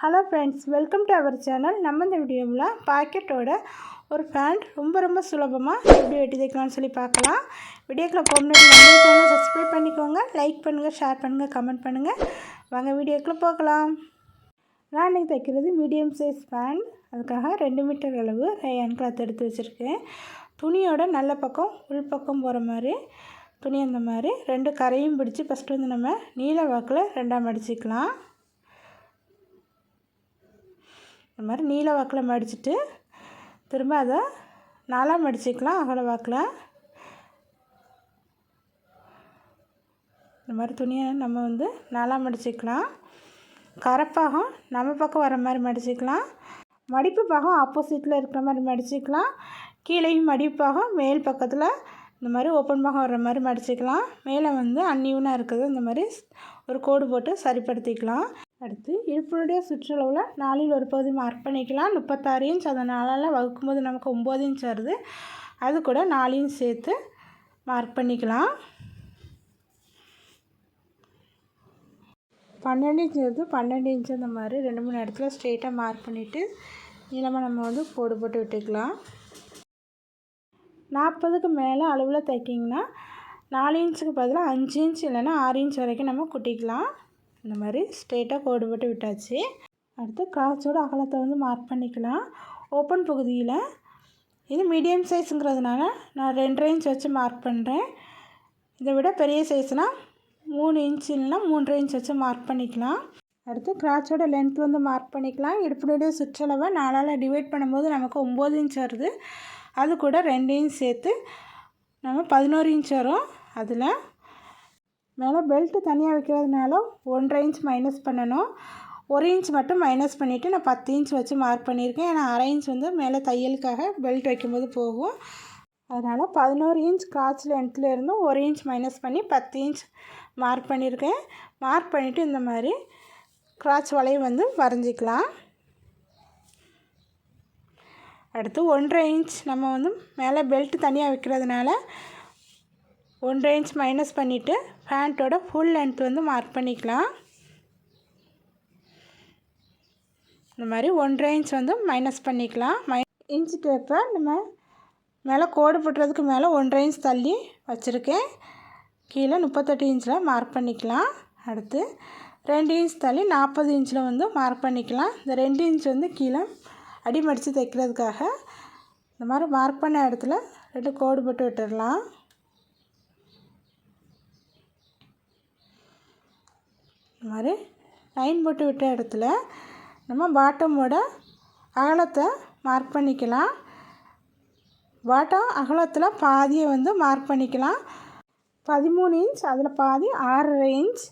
Hello friends, welcome to our channel. நம்ம இந்த வீடியோவில் பாக்கெட்டோட ஒரு பேண்ட் ரொம்ப சுலபமாக எப்படி வெட்டி தைக்கலாம்னு சொல்லி பார்க்கலாம். வீடியோக்குள்ளே போகணுன்னு நம்ம சேனல் சப்ஸ்கிரைப் பண்ணிக்கோங்க. லைக் பண்ணுங்கள், ஷேர் பண்ணுங்கள், கமெண்ட் பண்ணுங்கள். வாங்க வீடியோக்குள்ளே போகலாம். நான் இன்றைக்கி தைக்கிறது மீடியம் சைஸ் பேண்ட். அதுக்காக 2 மீட்டர் அளவு ரேயான் கிளாத் எடுத்து வச்சுருக்கேன். துணியோட நல்ல பக்கம் உள் பக்கம் போகிற மாதிரி துணி அந்த மாதிரி 2 கரையும் பிடிச்சி ஃபஸ்ட்டு வந்து நம்ம நீல வாக்கில் 2ஆக மடிச்சிக்கலாம். இந்த மாதிரி நீல வாக்கில் மடிச்சுட்டு திரும்ப அதை 4ஆக மடிச்சிக்கலாம். அகல வாக்கில் இந்த மாதிரி துணியை நம்ம வந்து 4ஆக மடிச்சிக்கலாம். கரைப்பாகம் நம்ம பக்கம் வர மாதிரி மடிச்சிக்கலாம். மடிப்பு பாகம் ஆப்போசிட்டில் இருக்கிற மாதிரி மடிச்சிக்கலாம். கீழேயும் மடிப்பாகம் மேல் பக்கத்தில் இந்த மாதிரி ஓப்பன் பாகம் வர்ற மாதிரி மடிச்சிக்கலாம். மேலே வந்து அன்னியூனாக இருக்குது இந்த மாதிரி ஒரு கோடு போட்டு சரிப்படுத்திக்கலாம். அடுத்து இடுப்பினுடைய சுற்றளவில் 4இல் ஒரு பகுதி மார்க் பண்ணிக்கலாம். 36 இன்ச். அதை 4ஆல் வகுக்கும்போது நமக்கு 9 இன்ச் வருது. அது கூட 4 இன்ச் சேர்த்து மார்க் பண்ணிக்கலாம். 12 இன்ச் வருது. 12 இன்ச் அந்த மாதிரி 2-3 இடத்துல ஸ்ட்ரெயிட்டாக மார்க் பண்ணிவிட்டு நீளமாக நம்ம வந்து கோடு போட்டு விட்டுக்கலாம். 40க்கு மேலே அளவில் தைக்கிங்கன்னா 4 இன்ச்சுக்கு பதிலாக 5 இன்ச் இல்லைன்னா 6 இன்ச் வரைக்கும் நம்ம குட்டிக்கலாம். இந்த மாதிரி ஸ்ட்ரெயிட்டாக கோடு போட்டு விட்டாச்சு. அடுத்து கிராஸோட அகலத்தை வந்து மார்க் பண்ணிக்கலாம். ஓப்பன் பகுதியில் இது மீடியம் சைஸுங்கிறதுனால நான் 2.5 இன்ச் வச்சு மார்க் பண்ணுறேன். இதை விட பெரிய சைஸ்னால் 3 இன்ச் இல்லைனா 3.5 இன்ச் வச்சு மார்க் பண்ணிக்கலாம். அடுத்து கிராஸோட லென்த் வந்து மார்க் பண்ணிக்கலாம். இடுப்பினுடைய சுற்றளவை 4ஆல் டிவைட் பண்ணும்போது நமக்கு 9 இன்ச் வருது. அது கூட 2 இன்ச் சேர்த்து நம்ம 11 இன்ச் வரும். அதில் மேலே பெல்ட்டு தனியாக வைக்கிறதுனால 1.5 இன்ச் மைனஸ் பண்ணணும். 1 இன்ச் மட்டும் மைனஸ் பண்ணிவிட்டு நான் 10 இன்ச் வச்சு மார்க் பண்ணியிருக்கேன். ஏன்னா 1/2 இன்ச் வந்து மேலே தையலுக்காக பெல்ட் வைக்கும்போது போகும். அதனால் 11 இன்ச் கிராஸ் லென்த்தில் இருந்தும் 1 இன்ச் மைனஸ் பண்ணி 10 இன்ச் மார்க் பண்ணியிருக்கேன். மார்க் பண்ணிவிட்டு இந்த மாதிரி கிராஸ் வளைவு வந்து வரைஞ்சிக்கலாம். அடுத்து 1.5 இன்ச் நம்ம வந்து மேலே பெல்ட்டு தனியாக வைக்கிறதுனால 1.5 இன்ச் மைனஸ் பண்ணிவிட்டு பேண்ட்டோட ஃபுல் லென்த் வந்து மார்க் பண்ணிக்கலாம். இந்த மாதிரி 1.5 இன்ச் வந்து மைனஸ் பண்ணிக்கலாம். இன்ச் டேப்பை நம்ம மேலே கோடு போட்டுறதுக்கு மேலே 1.5 இன்ச் தள்ளி வச்சுருக்கேன். கீழே 38 இன்ச்சில் மார்க் பண்ணிக்கலாம். அடுத்து 2 இன்ச் தள்ளி 40 இன்ச்சில் வந்து மார்க் பண்ணிக்கலாம். இந்த 2 இன்ச் வந்து கீழே அடி மடித்து தைக்கிறதுக்காக இந்த மாதிரி மார்க் பண்ண இடத்துல 2 கோடு போட்டு விட்டுடலாம். இந்த மாதிரி லைன் போட்டு விட்ட இடத்துல நம்ம பாட்டமோட அகலத்தை மார்க் பண்ணிக்கலாம். பாட்டம் அகலத்தில் பாதியை வந்து மார்க் பண்ணிக்கலாம். 13 இன்ச், அதில் பாதி 6.5 இன்ச்.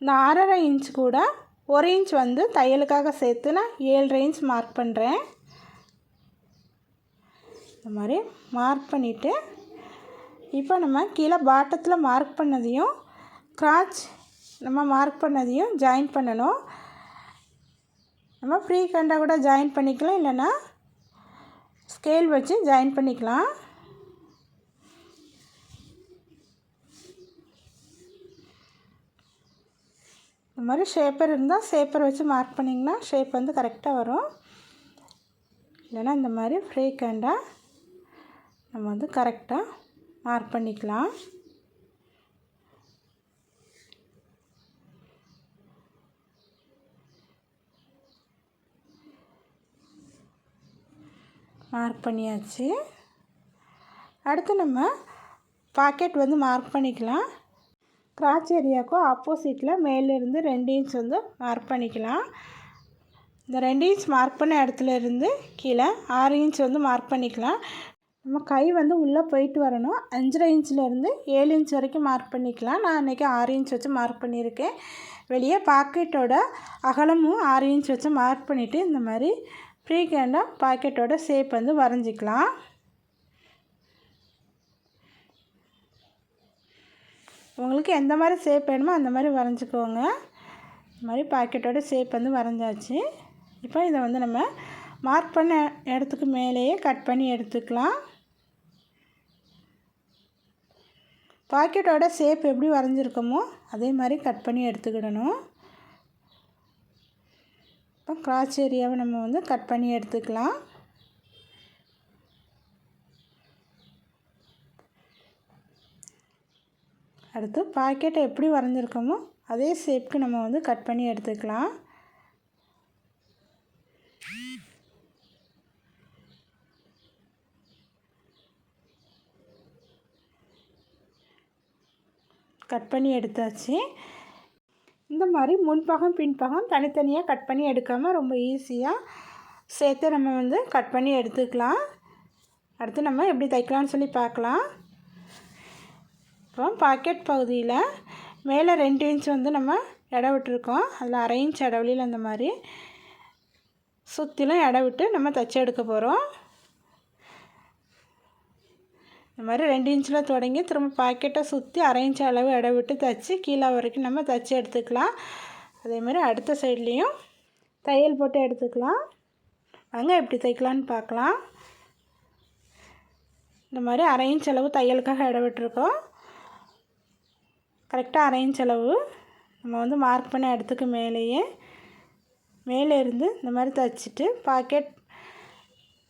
இந்த 6.5 இன்ச் கூட 1 இன்ச் வந்து தையலுக்காக சேர்த்து நான் 7.5 இன்ச் மார்க் பண்ணுறேன். இந்த மாதிரி மார்க் பண்ணிவிட்டு இப்போ நம்ம கீழே பாட்டத்தில் மார்க் பண்ணதையும் கிராச் நம்ம மார்க் பண்ணதையும் ஜாயின் பண்ணணும். நம்ம ஃப்ரீ கண்டாக கூட ஜாயின் பண்ணிக்கலாம், இல்லைன்னா ஸ்கேல் வச்சு ஜாயின் பண்ணிக்கலாம். இந்த மாதிரி ஷேப்பர் இருந்தால் ஷேப்பர் வச்சு மார்க் பண்ணிங்கன்னா ஷேப் வந்து கரெக்டாக வரும். இல்லைன்னா இந்த மாதிரி ஃப்ரீ கண்டாக நம்ம வந்து கரெக்டாக மார்க் பண்ணிக்கலாம். மார்க் பண்ணியாச்சு. அடுத்து நம்ம பாக்கெட் வந்து மார்க் பண்ணிக்கலாம். கிராச் ஏரியாவுக்கும் ஆப்போசிட்டில் மேலேருந்து 2 இன்ச் வந்து மார்க் பண்ணிக்கலாம். இந்த 2 இன்ச் மார்க் பண்ண இடத்துல இருந்து கீழே 6 இன்ச் வந்து மார்க் பண்ணிக்கலாம். நம்ம கை வந்து உள்ளே போயிட்டு வரணும். 5.5 இன்ச்சிலேருந்து 7 இன்ச் வரைக்கும் மார்க் பண்ணிக்கலாம். நான் இன்றைக்கி 6 இன்ச் வச்சு மார்க் பண்ணியிருக்கேன். வெளியே பாக்கெட்டோட அகலமும் 6 இன்ச் வச்சு மார்க் பண்ணிவிட்டு இந்த மாதிரி ஃப்ரீ ஹேண்டாக பாக்கெட்டோட ஷேப் வந்து வரைஞ்சிக்கலாம். உங்களுக்கு எந்த மாதிரி ஷேப் வேணுமோ அந்த மாதிரி வரைஞ்சிக்கோங்க. இந்த மாதிரி பாக்கெட்டோட ஷேப் வந்து வரைஞ்சாச்சு. இப்போ இதை வந்து நம்ம மார்க் பண்ண இடத்துக்கு மேலேயே கட் பண்ணி எடுத்துக்கலாம். பாக்கெட்டோட ஷேப் எப்படி வரைஞ்சிருக்கோமோ அதே மாதிரி கட் பண்ணி எடுத்துக்கிடணும். இப்போ கிராச் ஏரியாவை நம்ம வந்து கட் பண்ணி எடுத்துக்கலாம். அடுத்து பாக்கெட்டை எப்படி வரைஞ்சிருக்கோமோ அதே ஷேப்புக்கு நம்ம வந்து கட் பண்ணி எடுத்துக்கலாம். கட் பண்ணி எடுத்தாச்சு. இந்த மாதிரி முன்பக்கம் பின்பக்கம் தனித்தனியாக கட் பண்ணி எடுக்காமல் ரொம்ப ஈஸியாக சேர்த்து நம்ம வந்து கட் பண்ணி எடுத்துக்கலாம். அடுத்து நம்ம எப்படி தைக்கலாம்னு சொல்லி பார்க்கலாம். இப்போ பாக்கெட் பகுதியில் மேலே 2 இன்ச் வந்து நம்ம இடம் விட்டுருக்கோம். அதில் 1/2 இன்ச் இடவெளியில் அந்த மாதிரி சுற்றிலும் இடம் விட்டு நம்ம தைச்சி எடுக்க போகிறோம். இந்த மாதிரி 2 இன்ச்சில் தொடங்கி திரும்ப பாக்கெட்டை சுற்றி 1/2 இன்ச் அளவு இடம் விட்டு தைச்சி கீழே வரைக்கும் நம்ம தைச்சி எடுத்துக்கலாம். அதேமாதிரி அடுத்த சைட்லேயும் தையல் போட்டு எடுத்துக்கலாம். வாங்க எப்படி தைக்கலான்னு பார்க்கலாம். இந்த மாதிரி 1/2 இன்ச் அளவு தையலுக்காக இடம் விட்டுருக்கோம். கரெக்டாக 1/2 இன்ச் அளவு நம்ம வந்து மார்க் பண்ண இடத்துக்கு மேலே இருந்து இந்த மாதிரி தைச்சிட்டு பாக்கெட்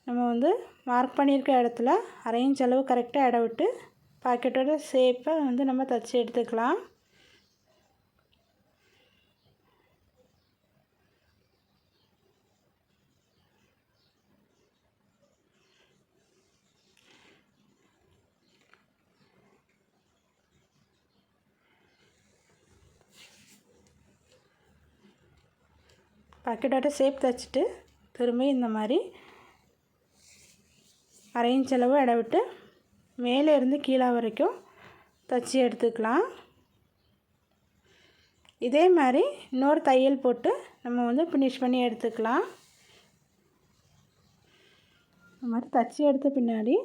நம்ம வந்து மார்க் பண்ணியிருக்க இடத்துல 1/2 இன்ச் அளவு கரெக்டாக இடம் விட்டு பாக்கெட்டோட ஷேப்பை வந்து நம்ம தைச்சி எடுத்துக்கலாம். பாக்கெட்டோட ஷேப் தைச்சிட்டு திரும்பி இந்த மாதிரி 1/2 இன்ச் அளவு இடம் விட்டு மேலே இருந்து கீழே வரைக்கும் தைச்சி எடுத்துக்கலாம். இதே மாதிரி இன்னொரு தையல் போட்டு நம்ம வந்து ஃபினிஷ் பண்ணி எடுத்துக்கலாம். இந்த மாதிரி தைச்சி எடுத்த பின்னாடி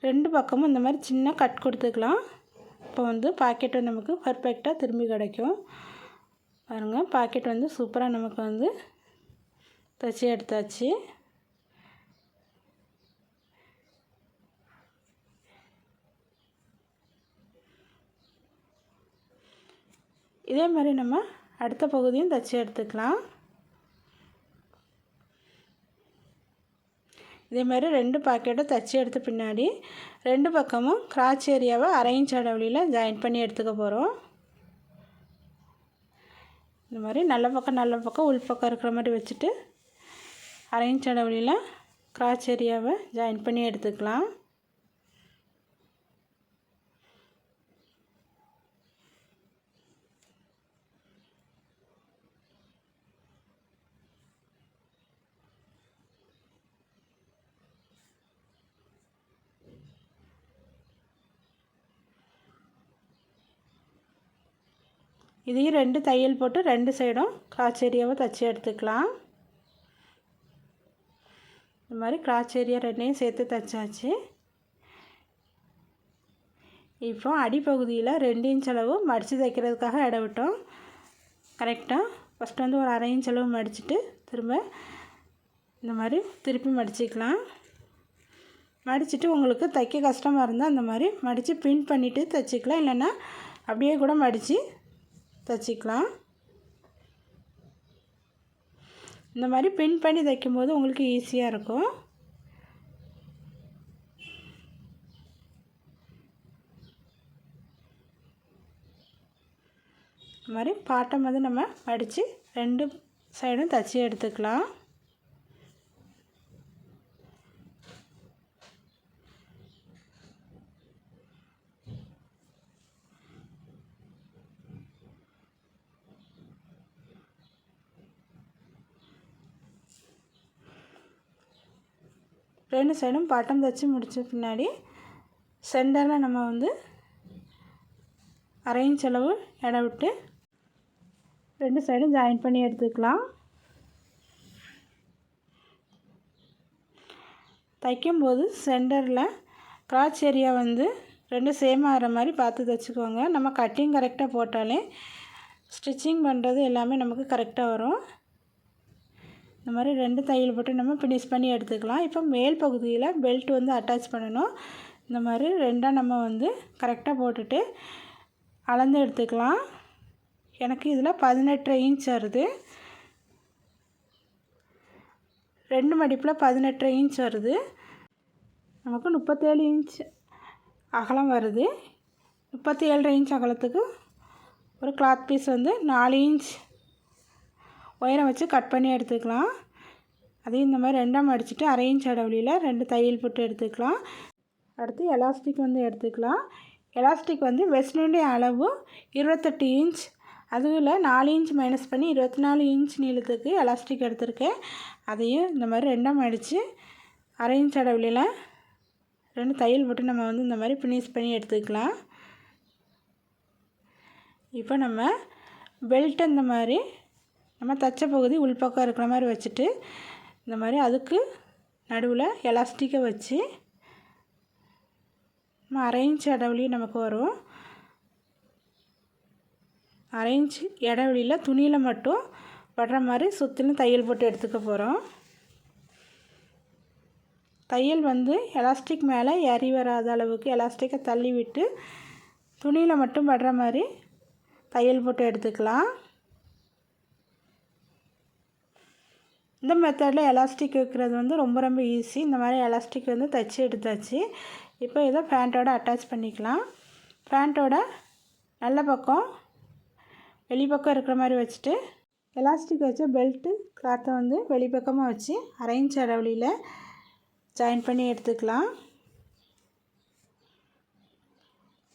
2 பக்கமும் இந்த மாதிரி சின்ன கட் கொடுத்துக்கலாம். இப்போ வந்து பாக்கெட்டு நமக்கு பர்ஃபெக்டாக திரும்பி கிடைக்கும். பாருங்கள், பாக்கெட் வந்து சூப்பராக நமக்கு வந்து தைச்சி எடுத்தாச்சு. இதே மாதிரி நம்ம அடுத்த பகுதியும் தைச்சி எடுத்துக்கலாம். இதே மாதிரி 2 பாக்கெட்டும் தைச்சி எடுத்த பின்னாடி 2 பக்கமும் கிராச் ஏரியாவை 1/2 இன்ச் அளவில் ஜாயின் பண்ணி எடுத்துக்க போகிறோம். இந்த மாதிரி நல்ல பக்கம் உள் பக்கம் இருக்கிற மாதிரி வச்சுட்டு 1/2 இன்ச் அளவில் கிராச் ஏரியாவை ஜாயின் பண்ணி எடுத்துக்கலாம். இதையும் 2 தையல் போட்டு 2 சைடும் கிராச் ஏரியாவை தைச்சி எடுத்துக்கலாம். இந்த மாதிரி கிராச் ஏரியா 2ஐயும் சேர்த்து தைச்சாச்சு. இப்போ அடிப்பகுதியில் 2 இன்ச் அளவு மடித்து தைக்கிறதுக்காக இடம் விட்டோம். கரெக்டாக ஃபஸ்ட்டு வந்து ஒரு 1/2 இன்ச் அளவு மடிச்சுட்டு திரும்ப இந்த மாதிரி திருப்பி மடிச்சிக்கலாம். மடிச்சுட்டு உங்களுக்கு தைக்க கஷ்டமாக இருந்தால் அந்த மாதிரி மடித்து பின் பண்ணிவிட்டு தைச்சிக்கலாம். இல்லைன்னா அப்படியே கூட மடித்து தைச்சிக்கலாம். இந்த மாதிரி பின் பண்ணி தைக்கும்போது உங்களுக்கு ஈஸியாக இருக்கும். இந்த மாதிரி பாட்டம் வந்து நம்ம மடித்து 2 சைடும் தைச்சி எடுத்துக்கலாம். ரெண்டு சைடும் பாட்டம் தைச்சி முடித்த பின்னாடி சென்டரில் நம்ம வந்து 1/2 இன்ச் அளவு இடம் விட்டு 2 சைடும் ஜாயின் பண்ணி எடுத்துக்கலாம். தைக்கும்போது சென்டரில் கிராச் ஏரியா வந்து 2 சேம் ஆகிற மாதிரி பார்த்து தைச்சிக்கோங்க. நம்ம கட்டிங் கரெக்டாக போட்டாலே ஸ்டிச்சிங் பண்ணுறது எல்லாமே நமக்கு கரெக்டாக வரும். இந்த மாதிரி 2 தையல் போட்டு நம்ம ஃபினிஷ் பண்ணி எடுத்துக்கலாம். இப்போ மேல் பகுதியில் பெல்ட் வந்து அட்டாச் பண்ணணும். இந்த மாதிரி 2ஆக நம்ம வந்து கரெக்டாக போட்டுட்டு அளந்து எடுத்துக்கலாம். எனக்கு இதில் 18 இன்ச் வருது. 2 மடிப்பில் 18 இன்ச் வருது. நமக்கு 37 இன்ச் அகலம் வருது. 37 இன்ச் அகலத்துக்கு ஒரு கிளாத் பீஸ் வந்து 4 இன்ச் உயரம் வச்சு கட் பண்ணி எடுத்துக்கலாம். அதையும் இந்த மாதிரி 2ஆக மடிச்சுட்டு 1/2 இன்ச் இடைவெளியில் 2 தையல் போட்டு எடுத்துக்கலாம். அடுத்து எலாஸ்டிக் வந்து எடுத்துக்கலாம். எலாஸ்டிக் வந்து வெஸ்ட்னுடைய அளவு 28 இன்ச், அதில் 4 இன்ச் மைனஸ் பண்ணி 24 இன்ச் நீளத்துக்கு எலாஸ்டிக் எடுத்திருக்கேன். அதையும் இந்த மாதிரி 2ஆக மடித்து 1/2 இன்ச் இடைவெளியில் 2 தையல் போட்டு நம்ம வந்து இந்த மாதிரி ஃபினிஷ் பண்ணி எடுத்துக்கலாம். இப்போ நம்ம பெல்ட் இந்த மாதிரி நம்ம தச்ச பகுதி உள்பக்கம் இருக்கிற மாதிரி வச்சுட்டு இந்த மாதிரி அதுக்கு நடுவில் எலாஸ்டிக்கை வச்சு நம்ம 1/2 இன்ச் இடைவெளி நமக்கு வரும். 1/2 இன்ச் இடைவெளியில் துணியில் மட்டும் படுற மாதிரி சுற்றிலும் தையல் போட்டு எடுத்துக்க போகிறோம். தையல் வந்து எலாஸ்டிக் மேலே ஏறி வராத அளவுக்கு எலாஸ்டிக்கை தள்ளி விட்டு துணியில் மட்டும் படுற மாதிரி தையல் போட்டு எடுத்துக்கலாம். இந்த மெத்தடில் எலாஸ்டிக் வைக்கிறது வந்து ரொம்ப ஈஸி. இந்த மாதிரி எலாஸ்டிக் வந்து தைச்சி எடுத்தாச்சு. இப்போ இதை பேண்ட்டோட அட்டாச் பண்ணிக்கலாம். பேண்ட்டோட நல்ல பக்கம் வெளிப்பக்கம் இருக்கிற மாதிரி வச்சுட்டு எலாஸ்டிக் வச்ச பெல்ட்டு கிளாத்தை வந்து வெளிப்பக்கமாக வச்சு 1/2 இன்ச் இடைவெளியில் ஜாயின் பண்ணி எடுத்துக்கலாம்.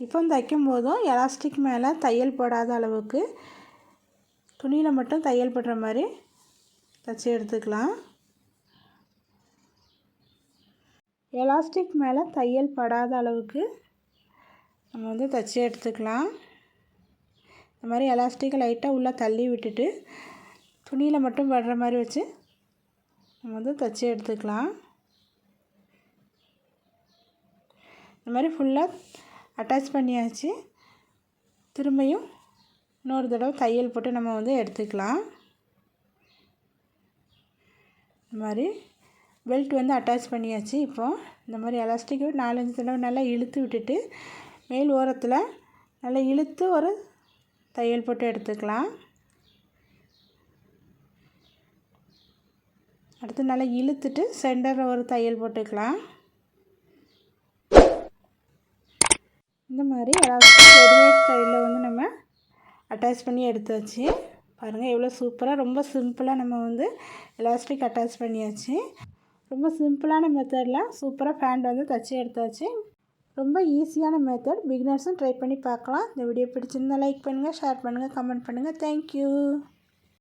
இப்போ தைக்கும் போதும் எலாஸ்டிக் மேலே தையல் போடாத அளவுக்கு துணியில் மட்டும் தையல் போடுற மாதிரி தைச்சி எடுத்துக்கலாம். எலாஸ்டிக் மேலே தையல் படாத அளவுக்கு நம்ம வந்து தைச்சி எடுத்துக்கலாம். இந்த மாதிரி எலாஸ்டிக்கை லைட்டாக உள்ளே தள்ளி விட்டுட்டு துணியில் மட்டும் படுற மாதிரி வச்சு நம்ம வந்து தைச்சி எடுத்துக்கலாம். இந்த மாதிரி ஃபுல்லாக அட்டாச் பண்ணியாச்சு. திரும்பியும் இன்னொரு தடவை தையல் போட்டு நம்ம வந்து எடுத்துக்கலாம். இந்த மாதிரி பெல்ட் வந்து அட்டாச் பண்ணியாச்சு. இப்போது இந்த மாதிரி எலாஸ்டிக் 4-5 தடவை நல்லா இழுத்து விட்டுட்டு மேல் ஓரத்தில் நல்லா இழுத்து ஒரு தையல் போட்டு எடுத்துக்கலாம். அடுத்து நல்லா இழுத்துட்டு சென்டரில் ஒரு தையல் போட்டுக்கலாம். இந்த மாதிரி எலாஸ்டிக் ரெடிமேட் ஸ்டைலில் வந்து நம்ம அட்டாச் பண்ணி எடுத்தாச்சு. பாருங்கள் எவ்வளோ சூப்பராக, ரொம்ப சிம்பிளாக நம்ம வந்து எலாஸ்டிக் அட்டாச் பண்ணியாச்சு. ரொம்ப சிம்பிளான மெத்தடில் சூப்பராக பேண்ட் வந்து தைச்சி எடுத்தாச்சு. ரொம்ப ஈஸியான மெத்தட், பிகினர்ஸும் ட்ரை பண்ணி பார்க்கலாம். இந்த வீடியோ பிடிச்சிருந்தால் லைக் பண்ணுங்கள், ஷேர் பண்ணுங்கள், கமெண்ட் பண்ணுங்கள். தேங்க்யூ.